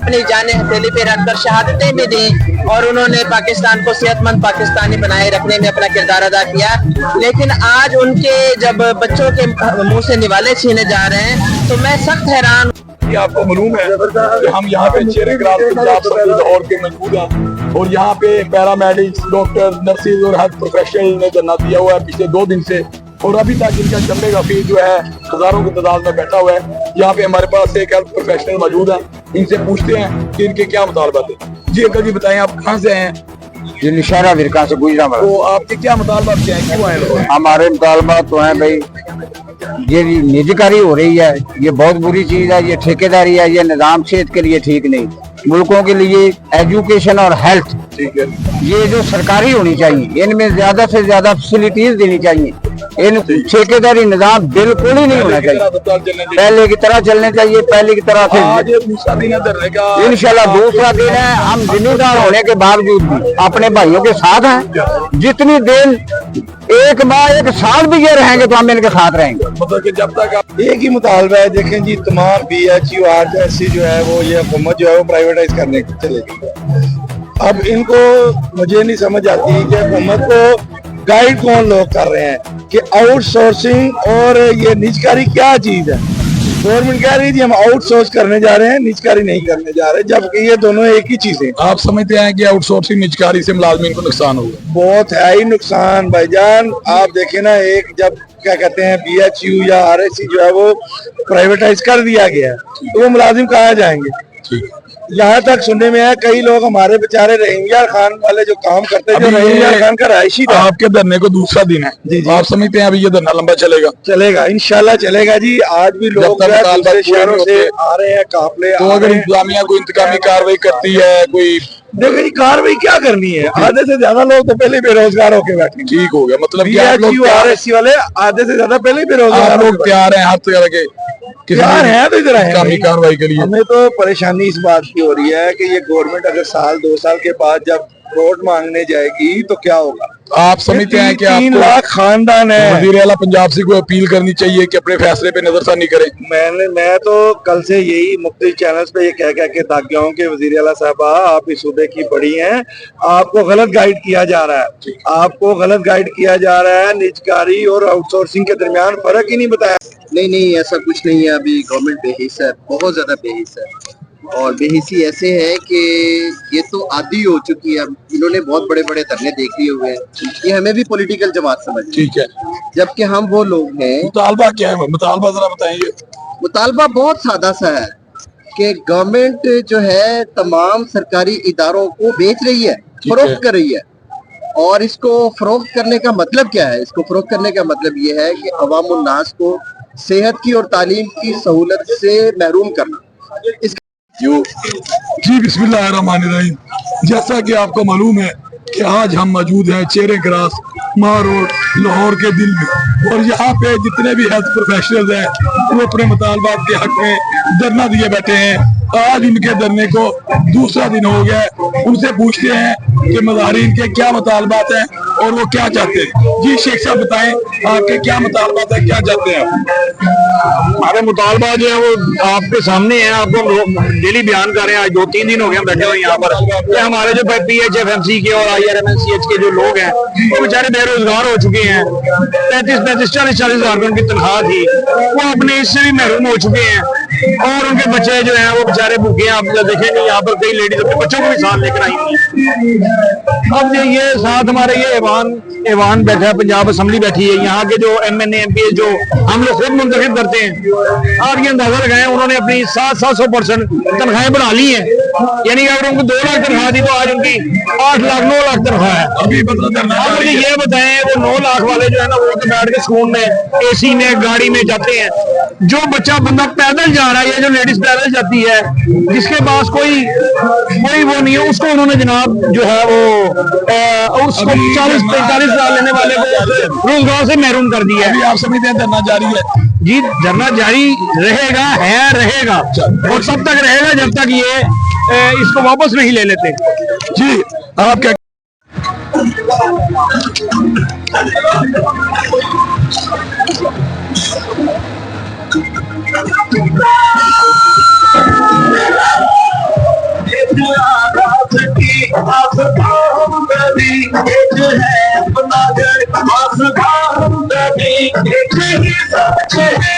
अपनी जान हथेली पे रखकर शहादतें भी दी और उन्होंने पाकिस्तान को सेहतमंद पाकिस्तानी बनाए रखने में अपना किरदार अदा किया। लेकिन आज उनके जब बच्चों के मुंह से निवाले छीने जा रहे हैं तो मैं सख्त हैरान। आपको मालूम है कि हम यहाँ पे चेहरे क्रास पंजाब सभी लाहौर के मौजूद हैं और यहाँ पे पैरामेडिक्स, डॉक्टर, नर्सिस और हेल्थ प्रोफेशनल ने धरना दिया हुआ है पिछले 2 दिन से और अभी तक इनका चलने का फीस जो है हजारों की तादाद में बैठा हुआ है। यहाँ पे हमारे पास एक हेल्थ प्रोफेशनल मौजूद है, इनसे पूछते हैं कि इनके क्या मुतालबात है। जी अंकल जी बताएं, आप कहाँ से आए हैं? जी निशारा विरका से गुजरा। तो आपके क्या मुतालबात क्या है, क्यों आए लोग? हमारे मुतालबात तो हैं भाई, ये निजीकारी हो रही है, ये बहुत बुरी चीज है, ये ठेकेदारी है, ये निजाम सेहत के लिए ठीक नहीं। मुल्कों के लिए एजुकेशन और हेल्थ ठीक है, ये जो सरकारी होनी चाहिए, इनमें ज्यादा से ज्यादा फैसिलिटीज देनी चाहिए। इन ठेकेदारी निजाम बिल्कुल ही नहीं होना चाहिए, पहले की तरह चलने चाहिए, पहले की तरह से। इंशाल्लाह दूसरा दिन है, हम जिम्मेदार होने के बावजूद भी अपने भाइयों के साथ हैं। जितनी देर 1 माह 1 साल भी ये रहेंगे तो हम इनके साथ रहेंगे। मतलब कि जब तक एक ही मुतालबा है। देखें जी, तमाम BHU RJC जो है वो ये हुकूमत जो है वो प्राइवेटाइज करने चले गई। अब इनको मुझे नहीं समझ आती कि हुकूमत को गाइड कौन लोग कर रहे हैं कि आउटसोर्सिंग और ये निजकारी क्या चीज है। गवर्नमेंट कह रही थी हम आउटसोर्स करने जा रहे हैं, निजकारी नहीं करने जा रहे, जबकि ये दोनों एक ही चीजें। आप समझते हैं कि आउटसोर्सिंग निजकारी से मुलाजमीन को नुकसान होगा? बहुत है ही नुकसान भाईजान। आप देखें ना, एक जब क्या कहते हैं BHU या RSC जो है वो प्राइवेटाइज कर दिया गया है तो वो मुलाजिम कहाँ जाएंगे? यहाँ तक सुनने में है कई लोग हमारे बेचारे रहीम यार खान वाले जो काम करते हैं, जो रहीम यार खान का रहायशी था। आपके धरने को दूसरा दिन है जी जी। आप समझते हैं अभी ये धरना लंबा चलेगा? चलेगा, इंशाल्लाह चलेगा जी। आज भी लोग दूसरे शहरों से आ रहे हैं, काफले। तो अगर इंतजामिया कोई इंतकामी कार्रवाई करती है, कोई देखो जी कार्रवाई क्या करनी है? आधे से ज्यादा लोग तो पहले बेरोजगार होके बैठे। ठीक हो गया, मतलब BHU RSC वाले आधे से ज्यादा पहले बेरोजगार लोग तैयार हैं हर तरह के तैयार हैं तो इधर इंतकामी कार्रवाई के लिए। हमें तो परेशानी इस बात की हो रही है कि ये गवर्नमेंट अगर साल 2 साल के बाद जब वोट मांगने जाएगी तो क्या होगा? आप समझते हैं कि 3 लाख खानदान है। वज़ीर आला पंजाब से कोई अपील करनी चाहिए कि अपने फैसले पे नजरसानी करें? मैं तो कल से यही मुख्तलिफ चैनल्स पे ये कह के थक गया हूँ कि वज़ीर आला साहबा आप इस सूबे की बड़ी हैं, आपको गलत गाइड किया जा रहा है, आपको गलत गाइड किया जा रहा है। निजकारी और आउटसोर्सिंग के दरमियान फर्क ही नहीं बताया। नहीं ऐसा कुछ नहीं है। अभी गवर्नमेंट बेहिस है, बहुत ज्यादा बेहिस है और बेहिसी ऐसे है कि ये तो आदी हो चुकी है। इन्होंने बहुत बड़े बड़े धरने देख लिए हुए हैं, ये हमें भी पॉलिटिकल जमात समझ। ठीक है, जबकि हम वो लोग हैं। मुतालबा क्या है? मुतालबा जरा बताएंगे। मुतालबा बहुत सादा सा है कि गवर्नमेंट जो है तमाम सरकारी इदारों को बेच रही है, फरोख्त कर रही है। और इसको फरोख्त करने का मतलब क्या है? इसको फरोख्त करने का मतलब ये है कि अवामुन नास को सेहत की और तालीम की सहूलत से महरूम करना। जी बिस्मिल्लाहिर्रहमानिर्रहीम। जैसा कि आपको मालूम है कि आज हम मौजूद हैं चेहरे क्रास माह रोड लाहौर के दिल में और यहाँ पे जितने भी हेल्थ प्रोफेशनल्स हैं वो अपने मुतालबात के हक में धरना दिए बैठे हैं। आज इनके धरने को दूसरा दिन हो गया है। उनसे पूछते हैं कि मुजाहिरीन के क्या मुतालबात हैं और वो क्या चाहते हैं। जी शेख साहब बताएं, आपके क्या मुतालबात है, क्या चाहते हैं आप? हमारे मुतालबा जो है वो आपके सामने है, आपको डेली बयान कर रहे हैं। आज 2-3 दिन हो गए हम बैठे हुए यहाँ पर कि हमारे जो PHFMC के और IRMNCH के जो लोग हैं वो बेचारे बेरोजगार हो चुके हैं। 35-40 हजार रुपए उनकी तनख्वाह थी, वो अपने इससे भी महरूम हो चुके हैं और उनके बच्चे जो हैं वो बेचारे भूखे हैं। आप देखेंगे यहाँ पर कई लेडीज अपने बच्चों को भी साथ लेकर आई हुई। अब ये साथ हमारे ये ऐवान बैठा है, पंजाब असेंबली बैठी है, यहाँ के जो MNA MP जो हम लोग खुद मुंतखब करते हैं। आप ये अंदाजा लगाएं, उन्होंने अपनी 700% तनख्वाहें बढ़ा ली है। यानी अगर उनको 2 लाख तनख्वाह थी तो आज उनकी 8 लाख 9 लाख तनख्वाह है। अभी मुझे ये बताएं, वो 9 लाख वाले जो है ना वो तो बैठ के स्कूल में AC में गाड़ी में जाते हैं। जो बच्चा बंदा पैदल जा रहा है या जो लेडीज पैदल जाती है, जिसके पास कोई वो नहीं है, उसको उन्होंने जनाब जो है वो उसको 40-45 हजार लेने वाले को रोजगार से महरूम कर दिया है। आप समझते हैं धरना जारी है? जी धरना जारी रहेगा और सब तक रहेगा जब तक ये इसको वापस नहीं ले लेते। जी आप क्या ایک ہے اپنا گھر آسمان زمین ایک ہی سچ ہے